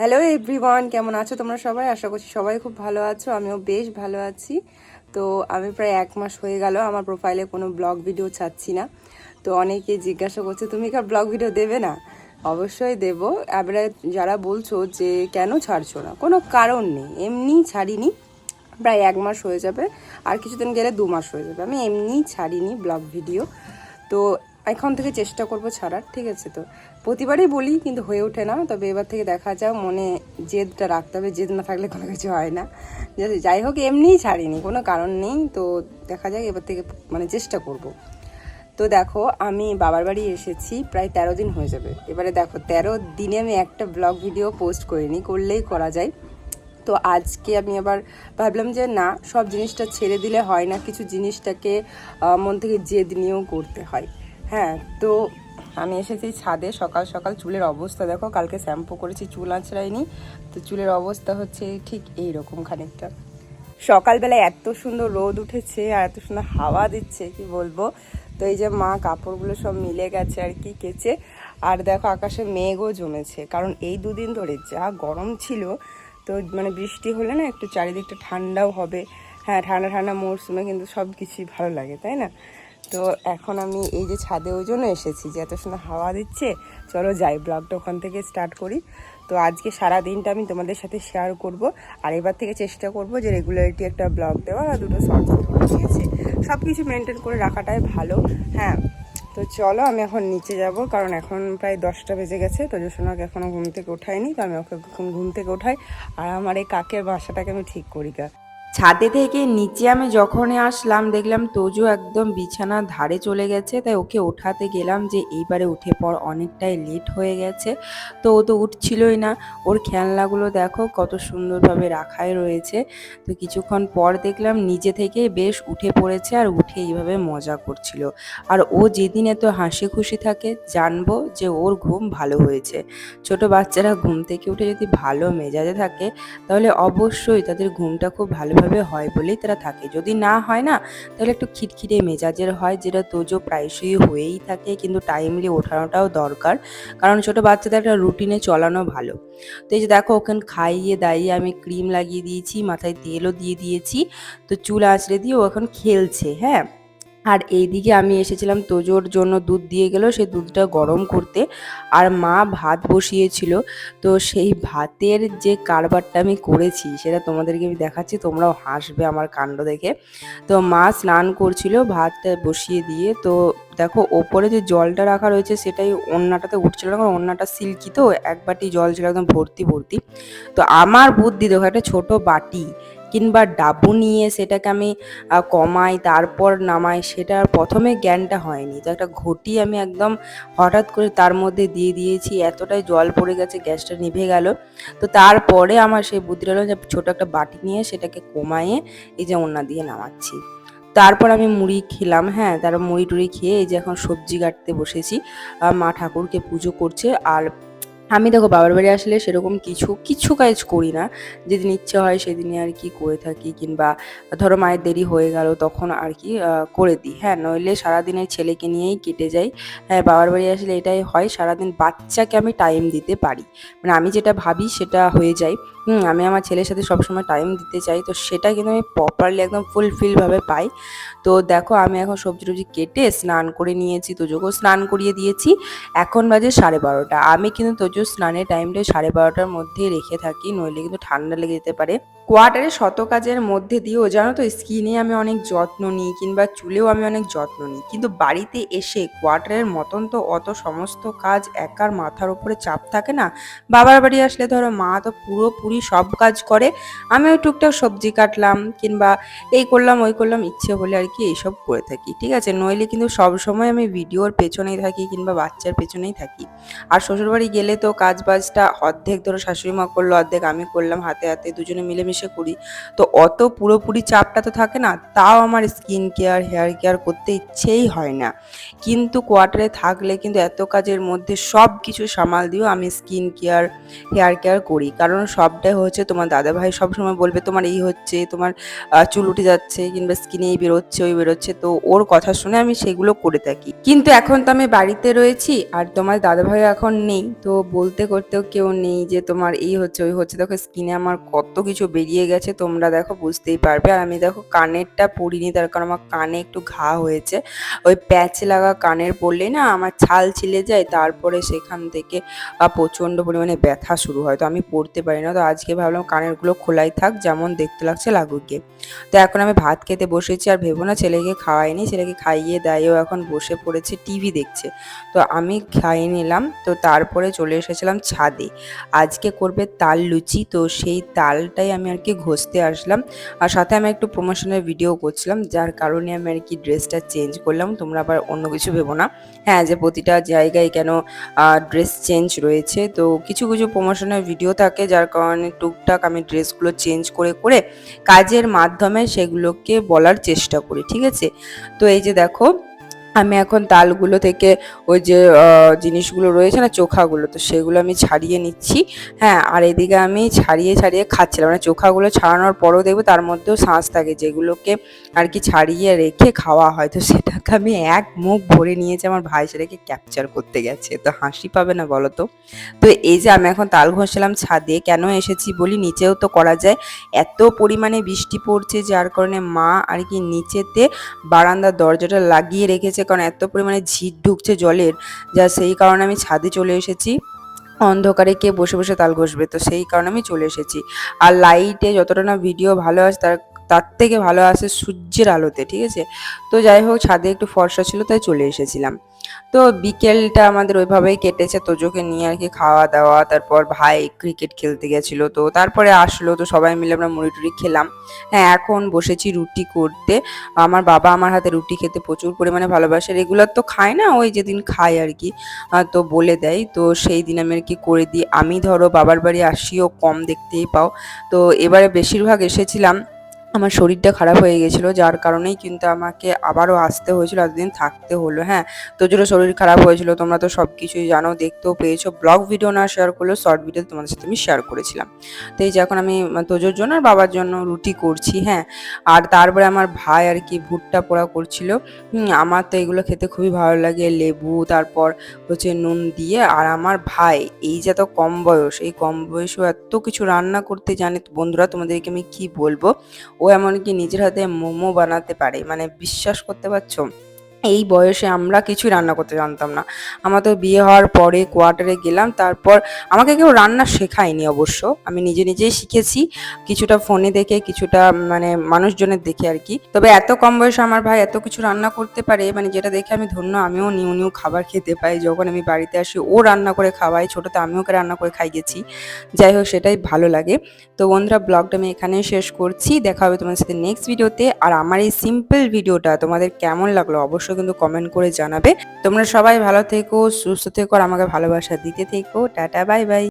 Hello everyone, কেমন আছো তোমরা সবাই? আশা করছি সবাই খুব ভালো আছো। আমিও বেশ ভালো আছি। তো আমি প্রায় 1 মাস হয়ে গেল আমার প্রোফাইলে কোনো ব্লগ ভিডিও ছাড়ছি না। তো অনেকে জিজ্ঞাসা করছে তুমি কি ব্লগ ভিডিও দেবে না? অবশ্যই দেবো। এবারে যারা বলছো যে কেন ছাড়ছো না, কোনো কারণ নেই, এমনি ছাড়িনি। প্রায় 1 মাস হয়ে যাবে, আর কিছুদিন গেলে 2 মাস হয়ে যাবে। আমি এমনিই ছাড়িনি ব্লগ ভিডিও। তো এখন থেকে চেষ্টা করব ছাড়ার, ঠিক আছে? তো প্রতিবারই বলি কিন্তু হয়ে ওঠে না, তবে এবার থেকে দেখা যাক, মনে জেদটা রাখতে হবে, জেদ না থাকলে কোনো কিছু হয় না। যাই হোক, এমনিই ছাড়িনি, কোনো কারণ নেই। তো দেখা যাক, এবার থেকে চেষ্টা করব। তো দেখো, আমি বাবার বাড়ি এসেছি প্রায় 13 দিন হয়ে যাবে। এবারে দেখো, 13 দিনে আমি একটা ব্লগ ভিডিও পোস্ট করিনি, করলেই করা যায়। তো আজকে আমি আবার ভাবলাম যে না, সব জিনিসটা ছেড়ে দিলে হয় না, কিছু জিনিসটাকে মন থেকে জেদ নিয়েও করতে হয়। হ্যাঁ, তো আমি এসেছি ছাদে। সকাল সকাল চুলের অবস্থা দেখো, কালকে শ্যাম্পু করেছি, চুল আঁচড়াইনি। তো চুলের অবস্থা হচ্ছে ঠিক এইরকম খানিকটা। সকালবেলায় এত সুন্দর রোদ উঠেছে আর এত সুন্দর হাওয়া দিচ্ছে, কি বলবো। তো এই যে মা কাপড়গুলো সব মিলে গেছে আর কি কেচে। আর দেখো, আকাশে মেঘও জমেছে, কারণ এই 2 দিন ধরে যা গরম ছিল। তো বৃষ্টি হলে না একটু চারিদিকটা ঠান্ডাও হবে। হ্যাঁ, ঠান্ডা ঠান্ডা মরশুমে কিন্তু সব কিছুই ভালো লাগে, তাই না? তো এখন আমি এই যে ছাদে ওই জন্য এসেছি যে এত সুন্দর হাওয়া দিচ্ছে। চলো যাই, ব্লগটা ওখান থেকে স্টার্ট করি। তো আজকে সারা দিনটা আমি তোমাদের সাথে শেয়ার করব। আর এবার থেকে চেষ্টা করব যে রেগুলারিটি একটা ব্লগ দেওয়ার আর 2টো শর্টস দেওয়ার, ঠিক আছে? সব কিছু মেনটেন করে রাখাটাই ভালো। হ্যাঁ, তো চলো আমি এখন নিচে যাব, কারণ এখন প্রায় 10টা বেজে গেছে। তো জোসনাকে এখনও ঘুম থেকে ওঠাইনি, তো আমি ওকে ঘুম থেকে ওঠাই আর আমার এই কাকের বাসাটাকে আমি ঠিক করি। ছাদে থেকে নিচে আমি যখনই আসলাম, দেখলাম তোজো একদম বিছানার ধারে চলে গেছে। তাই ওকে ওঠাতে গেলাম যে এইবারে উঠে পড়, অনেকটাই লেট হয়ে গেছে। তো ও তো উঠছিলই না। ওর খেলনাগুলো দেখো কত সুন্দরভাবে রাখাই রয়েছে। তো কিছুক্ষণ পর দেখলাম নিজে থেকে বেশ উঠে পড়েছে আর উঠে এইভাবে মজা করছিল। আর ও যেদিন এত হাসি খুশি থাকে, জানবো যে ওর ঘুম ভালো হয়েছে। ছোট বাচ্চারা ঘুম থেকে উঠে যদি ভালো মেজাজে থাকে, তাহলে অবশ্যই তাদের ঘুমটা খুব ভালোভাবে হয় বলেই তারা থাকে। যদি না হয় না, তাহলে একটু খিটখিটে মেজাজের হয়, যেটা তোজো প্রায়শই হয়েই থাকে। কিন্তু টাইমলি ওঠানোটাও দরকার, কারণ ছোট বাচ্চাদের একটা রুটিনে চলানো ভালো। তো এই যে দেখো, ওখানে খাইয়ে দাইয়ে আমি ক্রিম লাগিয়ে দিয়েছি, মাথায় তেলও দিয়ে দিয়েছি। তো চুল আঁচড়ে দিয়ে ও এখন খেলছে। হ্যাঁ, আর এইদিকে আমি এসেছিলাম তোজোর জন্য দুধ দিয়ে গেল, সেই দুধটা গরম করতে। আর মা ভাত বসিয়েছিল। তো সেই ভাতের যে কারবারটা আমি করেছি সেটা তোমাদেরকে আমি দেখাচ্ছি, তোমরাও হাসবে আমার কাণ্ড দেখে। তো মা স্নান করছিল ভাতটা বসিয়ে দিয়ে। তো দেখো, ওপরে যে জলটা রাখা রয়েছে সেটাই ওড়নাটাতে উঠছিল না, কারণ ওড়নাটা সিল্কি, তো এক বাটি জল ছিল একদম ভর্তি ভর্তি। তো আমার বুদ্ধি দেখো, একটা ছোট বাটি কিংবা ডাবু নিয়ে সেটাকে আমি কমাই তারপর নামাই, সেটার প্রথমে জ্ঞানটা হয়নি। তো একটা ঘটি আমি একদম হঠাৎ করে তার মধ্যে দিয়ে দিয়েছি, এতটাই জল পড়ে গেছে, গ্যাসটা নিভে গেল। তো তারপরে আমার সেই বুদ্ধিটা হলো যে ছোট একটা বাটি নিয়ে সেটাকে কমায়ে এই যে ওড়না দিয়ে নামাচ্ছি। তারপর আমি মুড়ি খেলাম। হ্যাঁ, তারপর মুড়ি টুড়ি খেয়ে এই যে এখন সবজি কাটতে বসেছি। মা ঠাকুরকে পুজো করছে। আর আমি দেখো, বাবার বাড়ি আসলে সেরকম কিছু কিছু কাজ করি না, যেদিন ইচ্ছে হয় সেদিনই আর কি করে থাকি, কিংবা ধরো মায়ের দেরি হয়ে গেল তখন আর কি করে দিই। হ্যাঁ, নইলে সারাদিনের ছেলেকে নিয়েই কেটে যাই। হ্যাঁ, বাবার বাড়ি আসলে এটাই হয়, সারাদিন বাচ্চাকে আমি টাইম দিতে পারি, আমি যেটা ভাবি সেটা হয়ে যায়। আমি আমার ছেলের সাথে সবসময় টাইম দিতে চাই, তো সেটা কিন্তু আমি প্রপারলি একদম ফুলফিলভাবে পাই। তো দেখো, আমি এখন সবজি টবজি কেটে স্নান করে নিয়েছি, তোজোকেও স্নান করিয়ে দিয়েছি। এখন বাজে 12:30। আমি কিন্তু তোজো স্নানের টাইমটা 12:30টার মধ্যেই রেখে থাকি, নইলে কিন্তু ঠান্ডা লেগে যেতে পারে। কোয়ার্টারে শত কাজের মধ্যে দিয়েও জানো তো, স্কিনে আমি অনেক যত্ন নিই, কিংবা চুলেও আমি অনেক যত্ন নিই। কিন্তু বাড়িতে এসে কোয়ার্টারের মতন তো অত সমস্ত কাজ একার মাথার উপরে চাপ থাকে না। বাবার বাড়ি আসলে ধরো মা তো পুরোপুরি সব কাজ করে, আমি ওই টুকটাক সবজি কাটলাম কিংবা এই করলাম ওই করলাম, ইচ্ছে হলে আর কি এইসব করে থাকি, ঠিক আছে? নইলে কিন্তু সবসময় আমি ভিডিওর পেছনেই থাকি কিংবা বাচ্চার পেছনেই থাকি। আর শ্বশুরবাড়ি গেলে তো কাজ বাজটা অর্ধেক ধরো শাশুড়ি মা করলো, অর্ধেক আমি করলাম, হাতে হাতে দুজনে মিলেমিশে বসে করি, তো অত পুরোপুরি চাপটা তো থাকে না, তাও আমার স্কিন কেয়ার হেয়ার কেয়ার করতে ইচ্ছেই হয় না। কিন্তু কোয়ার্টারে থাকলে কিন্তু এত কাজের মধ্যে সব কিছু সামাল দিয়েও আমি স্কিন কেয়ার হেয়ার কেয়ার করি, কারণ সবটাই হচ্ছে তোমার দাদাভাই সবসময় বলবে তোমার এই হচ্ছে, তোমার চুল উঠে যাচ্ছে, কিংবা স্কিনে এই বেরোচ্ছে ওই বেরোচ্ছে, তো ওর কথা শুনে আমি সেগুলো করে থাকি। কিন্তু এখন তো আমি বাড়িতে রয়েছি আর তোমার দাদাভাই এখন নেই, তো বলতে করতেও কেউ নেই যে তোমার এই হচ্ছে ওই হচ্ছে। দেখো স্কিনে আমার কত কিছু বেরিয়ে গেছে, তোমরা দেখো বুঝতেই পারবে। আর আমি দেখো কানেরটা পরিনি, তার কারণ আমার কানে একটু ঘা হয়েছে। ওই প্যাচ লাগা কানের পরলেই না আমার ছাল ছিলে যায়, তারপরে সেখান থেকে প্রচণ্ড পরিমাণে ব্যথা শুরু হয়, তো আমি পরতে পারি না। তো আজকে ভাবলাম কানেরগুলো খোলাই থাক, যেমন দেখতে লাগছে লাগুক গিয়ে। তো এখন আমি ভাত খেতে বসেছি, আর ভেবো না ছেলেকে খাওয়াইনি, ছেলেকে খাইয়ে দাইয়েও এখন বসে পড়েছে টিভি দেখছে। তো আমি খাইয়ে নিলাম, তো তারপরে চলে এসেছিলাম ছাদে। আজকে করবে তাল লুচি, তো সেই তালটাই আমি আর কি ঘষতে আসলাম। আর সাথে আমি একটু প্রমোশনের ভিডিও করছিলাম, যার কারণে আমি আর কি ড্রেসটা চেঞ্জ করলাম। তোমরা আবার অন্য কিছু ভেবো না, হ্যাঁ, যে প্রতিটা জায়গায় কেন ড্রেস চেঞ্জ রয়েছে। তো কিছু কিছু প্রমোশনের ভিডিও থাকে, যার কারণে টুকটাক আমি ড্রেসগুলো চেঞ্জ করে করে কাজের মাধ্যমে সেগুলোকে বলার চেষ্টা করি, ঠিক আছে। তো এই যে দেখো আমি এখন তালগুলো থেকে ওই যে জিনিসগুলো রয়েছে না, চোখাগুলো, তো সেগুলো আমি ছাড়িয়ে নিচ্ছি। হ্যাঁ, আর এদিকে আমি ছাড়িয়ে ছাড়িয়ে খাচ্ছিলাম, মানে চোখাগুলো ছাড়ানোর পরও দেখবো তার মধ্যেও শাঁস থাকে, যেগুলোকে আর কি ছাড়িয়ে রেখে খাওয়া হয়। তো সেটাকে আমি এক মুখ ভরে নিয়েছি, আমার ভাই সেটাকে ক্যাপচার করতে গেছে, তো হাসি পাবে না বলো তো। তো এই যে আমি এখন তাল ঘষলাম ছাদে, কেন এসেছি বলি, নিচেও তো করা যায়। এত পরিমাণে বৃষ্টি পড়ছে, যার কারণে মা আর কি নিচেতে বারান্দার দরজাটা লাগিয়ে রেখেছে, কারণ এত পরিমাণে ঝিট ঢুকছে জলের, যা সেই কারণে আমি ছাদে চলে এসেছি। অন্ধকারে কে বসে বসে তাল ঘষবে, তো সেই কারণে আমি চলে এসেছি। আর লাইটে যতটা না ভিডিও ভালো আসে, তার তার থেকে ভালো আসে সূর্যের আলোতে, ঠিক আছে। তো যাই হোক, ছাদে একটু ফর্সা ছিল তাই চলে এসেছিলাম। তো বিকেলটা আমাদের ওইভাবেই কেটেছে, তোজোকে নিয়ে আর কি খাওয়া দাওয়া, তারপর ভাই ক্রিকেট খেলতে গেছিলো, তো তারপরে আসলো, তো সবাই মিলে আমরা মুড়ি টুড়ি খেলাম। হ্যাঁ, এখন বসেছি রুটি করতে। আমার বাবা আমার হাতে রুটি খেতে প্রচুর পরিমাণে ভালোবাসে, রেগুলার তো খায় না, ওই যেদিন খায় আর কি তো বলে দেয়, তো সেই দিন আমি আর কি করে দিই। আমি ধরো বাবার বাড়ি আসিও কম, দেখতেই পাও। তো এবারে বেশিরভাগ এসেছিলাম, আমার শরীরটা খারাপ হয়ে গেছিলো, যার কারণেই কিন্তু আমাকে আবারও আসতে হয়েছিল, এতদিন থাকতে হলো। হ্যাঁ, তোজোরও শরীর খারাপ হয়েছিল, তোমরা তো সব কিছুই জানো, দেখতেও পেয়েছো। ব্লগ ভিডিও না শেয়ার করলেও শর্ট ভিডিও তোমাদের সাথে আমি শেয়ার করেছিলাম। তো এই যে এখন আমি তোজোর জন্য আর বাবার জন্য রুটি করছি। হ্যাঁ, আর তারপরে আমার ভাই আর কি ভুট্টা পোড়া করছিল। আমার তো এগুলো খেতে খুবই ভালো লাগে, লেবু তারপর হচ্ছে নুন দিয়ে। আর আমার ভাই এই যে এত কম বয়স, এই কম বয়সেও এত কিছু রান্না করতে জানে, তো বন্ধুরা তোমাদেরকে আমি কি বলবো, ও এমনকি নিজের হাতে মোমো বানাতে পারে, মানে বিশ্বাস করতে পারছো। এই বয়সে আমরা কিছুই রান্না করতে জানতাম না। আমার তো বিয়ে হওয়ার পরে কোয়ার্টারে গেলাম, তারপর আমাকে কেউ রান্না শেখায়নি অবশ্য, আমি নিজে নিজেই শিখেছি, কিছুটা ফোনে দেখে, কিছুটা মানে মানুষজনের দেখে আর কি। তবে এত কম বয়সে আমার ভাই এত কিছু রান্না করতে পারে, মানে যেটা দেখে আমি ধন্য, আমিও নিউ নিউ খাবার খেতে পাই। যখন আমি বাড়িতে আসি ও রান্না করে খাওয়াই, ছোটোতে আমিও ওকে রান্না করে খাই গেছি। যাই হোক, সেটাই ভালো লাগে। তো বন্ধুরা, ব্লগটা আমি এখানেই শেষ করছি, দেখা হবে তোমাদের সাথে নেক্সট ভিডিওতে। আর আমার এই সিম্পল ভিডিওটা তোমাদের কেমন লাগলো অবশ্যই কিন্তু কমেন্ট করে জানাবে। তোমরা সবাই ভালো থেকো, সুস্থ থেকো, আর আমাকে ভালোবাসা দিতে থেকো। Tata, bye bye.